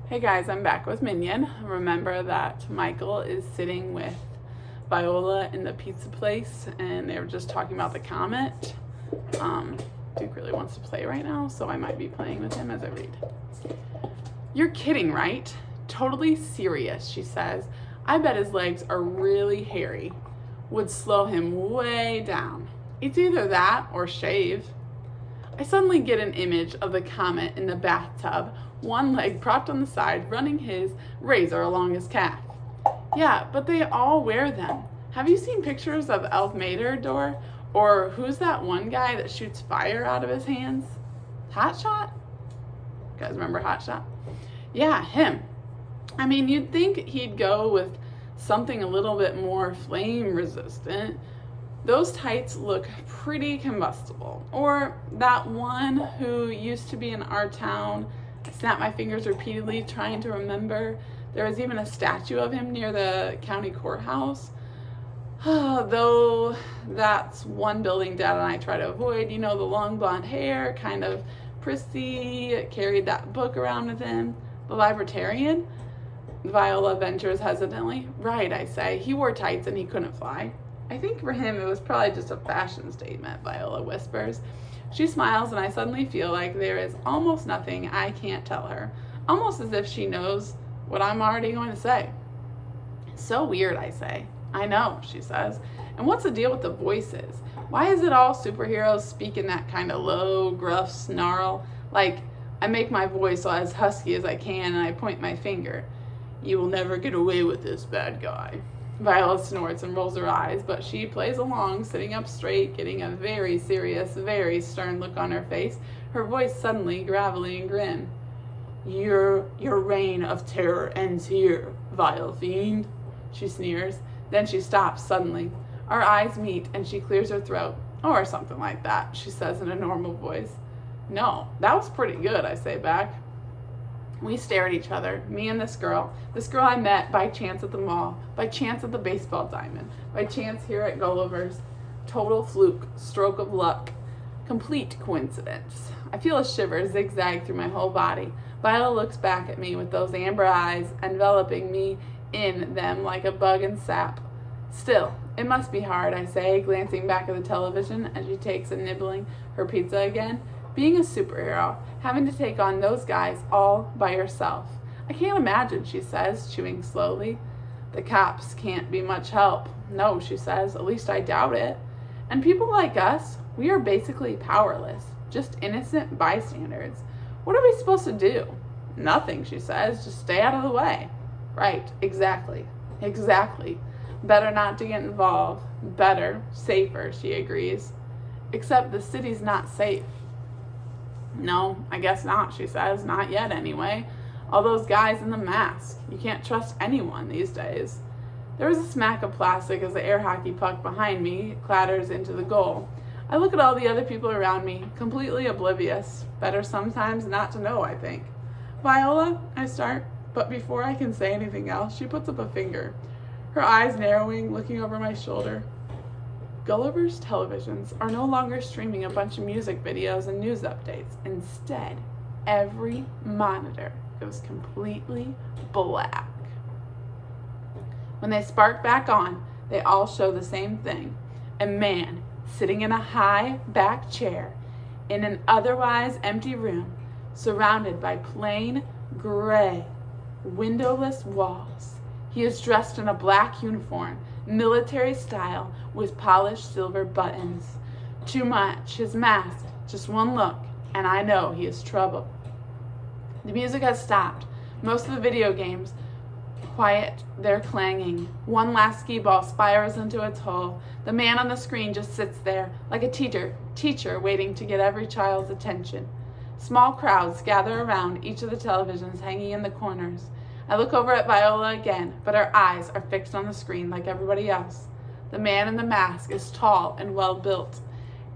Hey guys, I'm back with Minion. Remember that Michael is sitting with Viola in the pizza place and they were just talking about the comet. Duke really wants to play right now, so I might be playing with him as I read. You're kidding, right? Totally serious, she says. I bet his legs are really hairy. Would slow him way down. It's either that or shave. I suddenly get an image of the comet in the bathtub, one leg propped on the side, running his razor along his calf. Yeah, but they all wear them. Have you seen pictures of Elf Matador? Or who's that one guy that shoots fire out of his hands? Hotshot? You guys remember Hotshot? Yeah, him. I mean, you'd think he'd go with something a little bit more flame resistant. Those tights look pretty combustible. Or that one who used to be in our town. I snapped my fingers repeatedly trying to remember. There was even a statue of him near the county courthouse. Though that's one building Dad and I try to avoid. You know, the long blonde hair, kind of prissy, carried that book around with him. The libertarian? Viola ventures hesitantly. Right, I say. He wore tights and he couldn't fly. I think for him it was probably just a fashion statement, Viola whispers. She smiles and I suddenly feel like there is almost nothing I can't tell her. Almost as if she knows what I'm already going to say. So weird, I say. I know, she says. And what's the deal with the voices? Why is it all superheroes speak in that kind of low, gruff snarl? Like, I make my voice as husky as I can and I point my finger. You will never get away with this, bad guy. Viola snorts and rolls her eyes, but she plays along, sitting up straight, getting a very serious, very stern look on her face, her voice suddenly gravelly and grim. Your reign of terror ends here, vile fiend, she sneers. Then she stops suddenly. Our eyes meet and she clears her throat. Or something like that, she says in a normal voice. No, that was pretty good, I say back. We stare at each other, me and this girl I met by chance at the mall, by chance at the baseball diamond, by chance here at Gulliver's. Total fluke, stroke of luck, complete coincidence. I feel a shiver zigzag through my whole body. Viola looks back at me with those amber eyes enveloping me in them like a bug in sap. Still, it must be hard, I say, glancing back at the television as she takes a nibbling her pizza again. Being a superhero, having to take on those guys all by yourself. I can't imagine, she says, chewing slowly. The cops can't be much help. No, she says, at least I doubt it. And people like us, we are basically powerless, just innocent bystanders. What are we supposed to do? Nothing, she says, just stay out of the way. Right, exactly. Better not to get involved. Better, safer, she agrees. Except the city's not safe. No, I guess not, she says. Not yet, anyway. All those guys in the mask. You can't trust anyone these days. There is a smack of plastic as the air hockey puck behind me clatters into the goal. I look at all the other people around me, completely oblivious. Better sometimes not to know, I think. Viola, I start, but before I can say anything else, she puts up a finger, her eyes narrowing, looking over my shoulder. Gulliver's televisions are no longer streaming a bunch of music videos and news updates. Instead, every monitor goes completely black. When they spark back on, they all show the same thing. A man sitting in a high back chair in an otherwise empty room, surrounded by plain gray, windowless walls. He is dressed in a black uniform, military style, with polished silver buttons. Too much, his mask, just one look, and I know he is trouble. The music has stopped. Most of the video games, quiet, they're clanging. One last skee ball spirals into its hole. The man on the screen just sits there, like a teacher waiting to get every child's attention. Small crowds gather around each of the televisions hanging in the corners. I look over at Viola again, but her eyes are fixed on the screen like everybody else. The man in the mask is tall and well-built.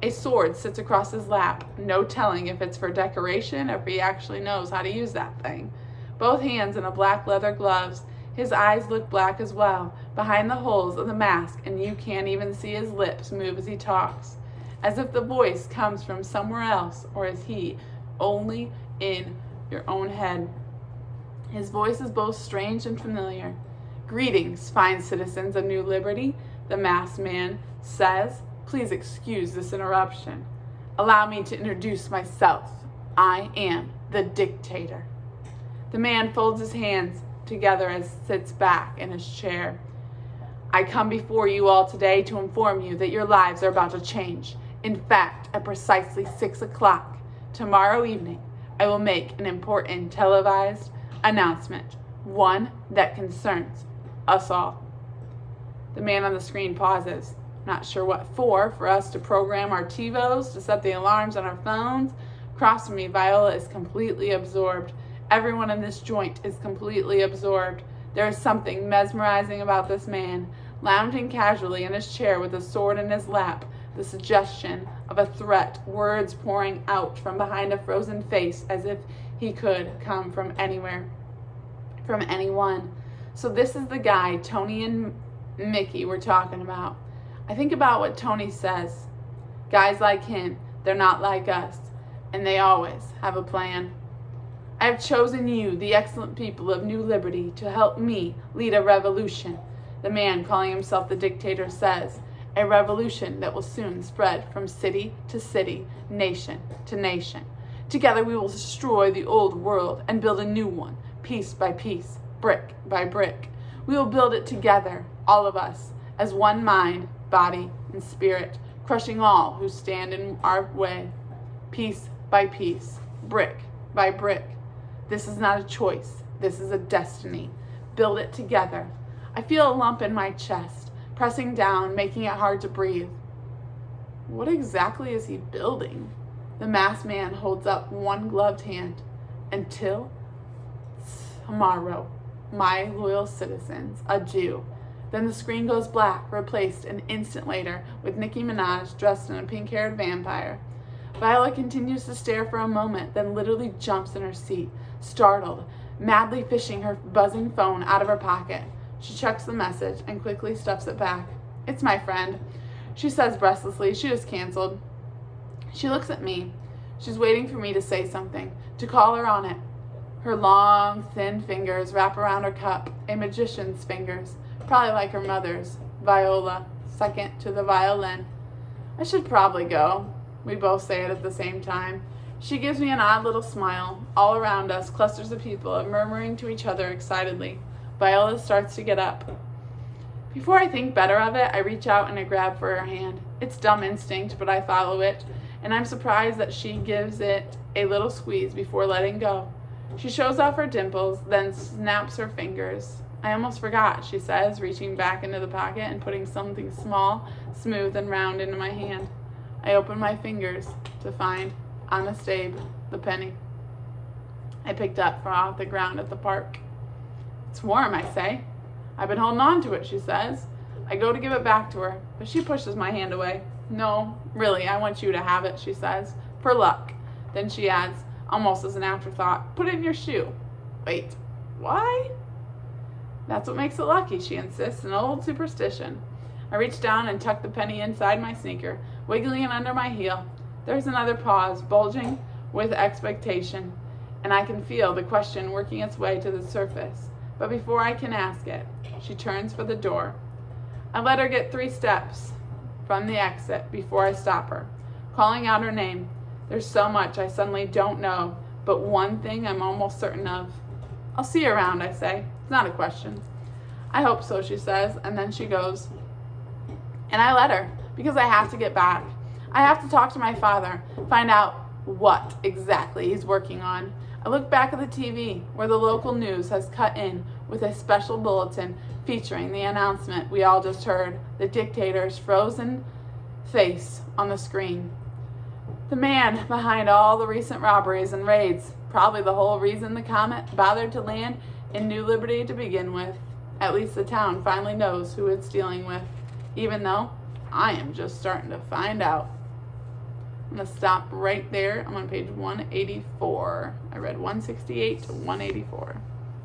A sword sits across his lap, no telling if it's for decoration or if he actually knows how to use that thing. Both hands in a black leather gloves. His eyes look black as well, behind the holes of the mask, and you can't even see his lips move as he talks, as if the voice comes from somewhere else, or is he only in your own head. His voice is both strange and familiar. "Greetings, fine citizens of New Liberty," the masked man says. "Please excuse this interruption. Allow me to introduce myself. I am the dictator." The man folds his hands together and sits back in his chair. "I come before you all today to inform you that your lives are about to change. In fact, at precisely 6 o'clock tomorrow evening, I will make an important televised announcement, one that concerns us all." The man on the screen pauses. Not sure what for us to program our TiVos, to set the alarms on our phones. Across from me, Viola is completely absorbed. Everyone in this joint is completely absorbed. There is something mesmerizing about this man, lounging casually in his chair with a sword in his lap, the suggestion of a threat, words pouring out from behind a frozen face as if he could come from anywhere, from anyone. So this is the guy Tony and Mickey were talking about. I think about what Tony says. Guys like him, they're not like us, and they always have a plan. "I have chosen you, the excellent people of New Liberty, to help me lead a revolution," the man calling himself the dictator says. "A revolution that will soon spread from city to city, nation to nation. Together we will destroy the old world and build a new one, piece by piece, brick by brick. We will build it together, all of us, as one mind, body, and spirit, crushing all who stand in our way, piece by piece, brick by brick. This is not a choice. This is a destiny. Build it together." I feel a lump in my chest, pressing down, making it hard to breathe. What exactly is he building? The masked man holds up one gloved hand. "Until tomorrow, my loyal citizens, adieu." Then the screen goes black, replaced an instant later with Nicki Minaj dressed in a pink-haired vampire. Viola continues to stare for a moment, then literally jumps in her seat, startled, madly fishing her buzzing phone out of her pocket. She checks the message and quickly stuffs it back. "It's my friend," she says breathlessly. She just canceled. She looks at me. She's waiting for me to say something, to call her on it. Her long, thin fingers wrap around her cup, a magician's fingers, probably like her mother's. Viola, second to the violin. "I should probably go." We both say it at the same time. She gives me an odd little smile. All around us, clusters of people are murmuring to each other excitedly. Viola starts to get up. Before I think better of it, I reach out and I grab for her hand. It's dumb instinct, but I follow it, and I'm surprised that she gives it a little squeeze before letting go. She shows off her dimples, then snaps her fingers. "I almost forgot," she says, reaching back into the pocket and putting something small, smooth, and round into my hand. I open my fingers to find, Honest Abe, the penny I picked up from off the ground at the park. "It's warm," I say. "I've been holding on to it," she says. I go to give it back to her, but she pushes my hand away. "No, really, I want you to have it," she says, "for luck." Then she adds, almost as an afterthought, "Put it in your shoe." Wait, why? "That's what makes it lucky," she insists, an old superstition. I reach down and tuck the penny inside my sneaker, wiggling it under my heel. There's another pause, bulging with expectation, and I can feel the question working its way to the surface. But before I can ask it, she turns for the door. I let her get 3 steps from the exit before I stop her, calling out her name. There's so much I suddenly don't know, but one thing I'm almost certain of. "I'll see you around," I say. It's not a question. "I hope so," she says, and then she goes. And I let her, because I have to get back. I have to talk to my father, find out what exactly he's working on. I look back at the TV, where the local news has cut in with a special bulletin featuring the announcement we all just heard, the dictator's frozen face on the screen. The man behind all the recent robberies and raids, probably the whole reason the comet bothered to land in New Liberty to begin with. At least the town finally knows who it's dealing with, even though I am just starting to find out. I'm going to stop right there. I'm on page 184. I read 168 to 184.